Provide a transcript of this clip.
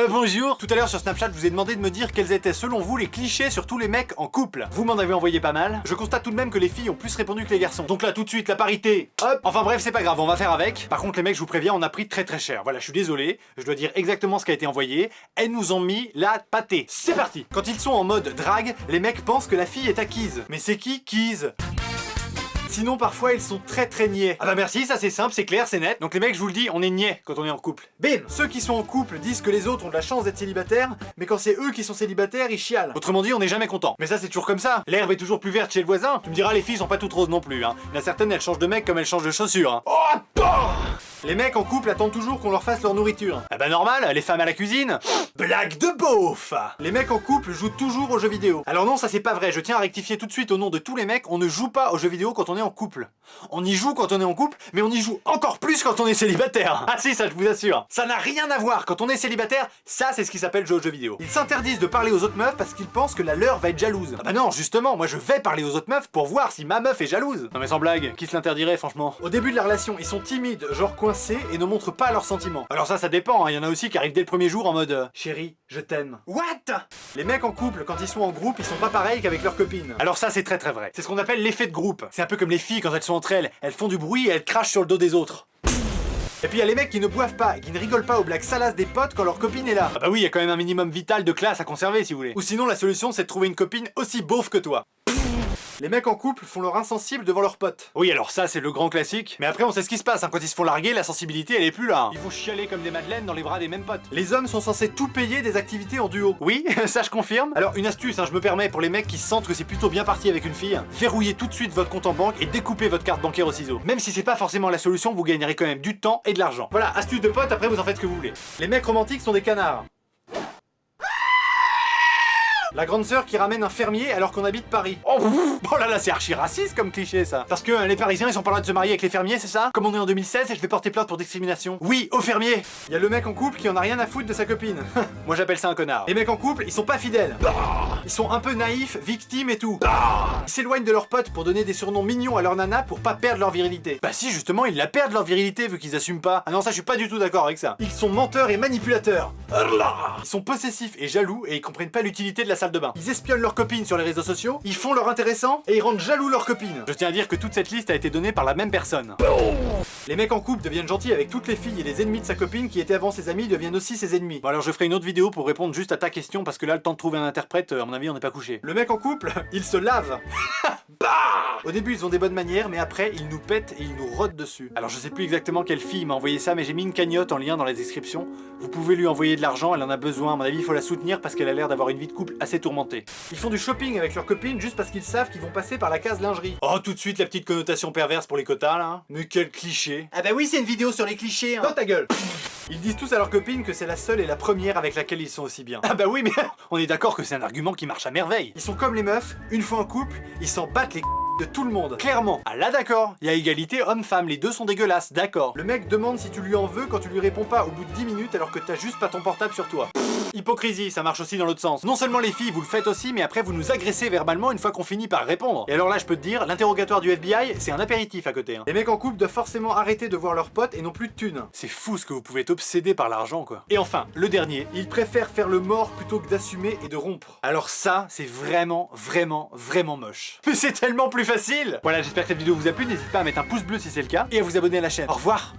Bonjour. Tout à l'heure sur Snapchat, je vous ai demandé de me dire quels étaient selon vous les clichés sur tous les mecs en couple. Vous m'en avez envoyé pas mal. Je constate tout de même que les filles ont plus répondu que les garçons. Donc là tout de suite la parité. Hop. Enfin bref, c'est pas grave, on va faire avec. Par contre les mecs, je vous préviens, on a pris très cher. Voilà, je suis désolé, je dois dire exactement ce qui a été envoyé. Elles nous ont mis la pâtée. C'est parti. Quand ils sont en mode drague, les mecs pensent que la fille est acquise. Mais c'est qui Keys? Sinon parfois ils sont très niais. Ah bah merci, ça c'est simple, c'est clair, c'est net. Donc les mecs, je vous le dis, on est niais quand on est en couple. Bim. Ceux qui sont en couple disent que les autres ont de la chance d'être célibataires, mais quand c'est eux qui sont célibataires, ils chialent. Autrement dit, on n'est jamais content. Mais ça c'est toujours comme ça. L'herbe est toujours plus verte chez le voisin. Tu me diras, les filles sont pas toutes roses non plus, hein. Il y en a certaines, elles changent de mec comme elles changent de chaussures, hein. Oh, bah. Les mecs en couple attendent toujours qu'on leur fasse leur nourriture. Ah bah normal, les femmes à la cuisine. Blague de beauf. Les mecs en couple jouent toujours aux jeux vidéo. Alors non, ça c'est pas vrai, je tiens à rectifier tout de suite au nom de tous les mecs, on ne joue pas aux jeux vidéo quand on est en couple. On y joue quand on est en couple, mais on y joue encore plus quand on est célibataire. Ah si, ça je vous assure. Ça n'a rien à voir, quand on est célibataire, ça c'est ce qui s'appelle jouer aux jeux vidéo. Ils s'interdisent de parler aux autres meufs parce qu'ils pensent que la leur va être jalouse. Ah bah non, justement, moi je vais parler aux autres meufs pour voir si ma meuf est jalouse. Non mais sans blague, qui se l'interdirait franchement? Au début de la relation, ils sont timides, genre coincés, et ne montrent pas leurs sentiments. Alors ça dépend, hein. Il y en a aussi qui arrivent dès le premier jour en mode chérie, je t'aime. What? Les mecs en couple, quand ils sont en groupe, ils sont pas pareils qu'avec leurs copines. Alors ça c'est très vrai. C'est ce qu'on appelle l'effet de groupe. C'est un peu comme les filles quand elles sont entre elles font du bruit et elles crachent sur le dos des autres. Et puis il y a les mecs qui ne boivent pas, qui ne rigolent pas aux blagues salaces des potes quand leur copine est là. Ah bah oui, il y a quand même un minimum vital de classe à conserver si vous voulez. Ou sinon la solution c'est de trouver une copine aussi beauf que toi. Les mecs en couple font leur insensible devant leurs potes. Oui, alors ça, c'est le grand classique. Mais après, on sait ce qui se passe, hein. Quand ils se font larguer, la sensibilité, elle est plus là. Hein. Ils vont chialer comme des madeleines dans les bras des mêmes potes. Les hommes sont censés tout payer des activités en duo. Oui, ça je confirme. Alors, une astuce, hein, je me permets pour les mecs qui sentent que c'est plutôt bien parti avec une fille, verrouillez tout de suite votre compte en banque et découpez votre carte bancaire au ciseau. Même si c'est pas forcément la solution, vous gagnerez quand même du temps et de l'argent. Voilà, astuce de pote, après vous en faites ce que vous voulez. Les mecs romantiques sont des canards. La grande sœur qui ramène un fermier alors qu'on habite Paris. Oh là là, c'est archi raciste comme cliché ça. Parce que les Parisiens ils sont pas loin de se marier avec les fermiers, c'est ça? Comme on est en 2016 et je vais porter plainte pour discrimination. Oui, au fermier. Il y a le mec en couple qui en a rien à foutre de sa copine. Moi j'appelle ça un connard. Les mecs en couple, ils sont pas fidèles. Ils sont un peu naïfs, victimes et tout. Ils s'éloignent de leurs potes pour donner des surnoms mignons à leur nana pour pas perdre leur virilité. Bah si, justement, ils la perdent leur virilité vu qu'ils assument pas. Ah non, ça je suis pas du tout d'accord avec ça. Ils sont menteurs et manipulateurs. Ils sont possessifs et jaloux et ils comprennent pas l'utilité de la salle de bain. Ils espionnent leurs copines sur les réseaux sociaux, ils font leur intéressant et ils rendent jaloux leurs copines. Je tiens à dire que toute cette liste a été donnée par la même personne. Les mecs en couple deviennent gentils avec toutes les filles et les ennemis de sa copine qui étaient avant ses amis deviennent aussi ses ennemis. Bon alors je ferai une autre vidéo pour répondre juste à ta question parce que là le temps de trouver un interprète, à mon avis on n'est pas couché. Le mec en couple, il se lave. Au début ils ont des bonnes manières mais après ils nous pètent et ils nous rôdent dessus. Alors je sais plus exactement quelle fille m'a envoyé ça mais j'ai mis une cagnotte en lien dans la description. Vous pouvez lui envoyer de l'argent, elle en a besoin, à mon avis il faut la soutenir parce qu'elle a l'air d'avoir une vie de couple assez tourmentée. Ils font du shopping avec leurs copines juste parce qu'ils savent qu'ils vont passer par la case lingerie. Oh tout de suite la petite connotation perverse pour les quotas là. Mais quel cliché. Ah bah oui c'est une vidéo sur les clichés hein. Dans ta gueule. Ils disent tous à leurs copines que c'est la seule et la première avec laquelle ils sont aussi bien. Ah bah oui mais on est d'accord que c'est un argument qui marche à merveille. Ils sont comme les meufs, une fois en couple, ils s'en battent les de tout le monde. Clairement. Ah là d'accord. Il y a égalité homme-femme, les deux sont dégueulasses, d'accord. Le mec demande si tu lui en veux quand tu lui réponds pas au bout de 10 minutes alors que t'as juste pas ton portable sur toi. Hypocrisie, ça marche aussi dans l'autre sens. Non seulement les filles, vous le faites aussi, mais après vous nous agressez verbalement une fois qu'on finit par répondre. Et alors là je peux te dire, l'interrogatoire du FBI, c'est un apéritif à côté. Hein. Les mecs en couple doivent forcément arrêter de voir leurs potes et non plus de thunes. C'est fou ce que vous pouvez être obsédé par l'argent quoi. Et enfin, le dernier, ils préfèrent faire le mort plutôt que d'assumer et de rompre. Alors ça, c'est vraiment moche. Mais c'est tellement plus facile. Voilà, j'espère que cette vidéo vous a plu, n'hésitez pas à mettre un pouce bleu si c'est le cas, et à vous abonner à la chaîne. Au revoir.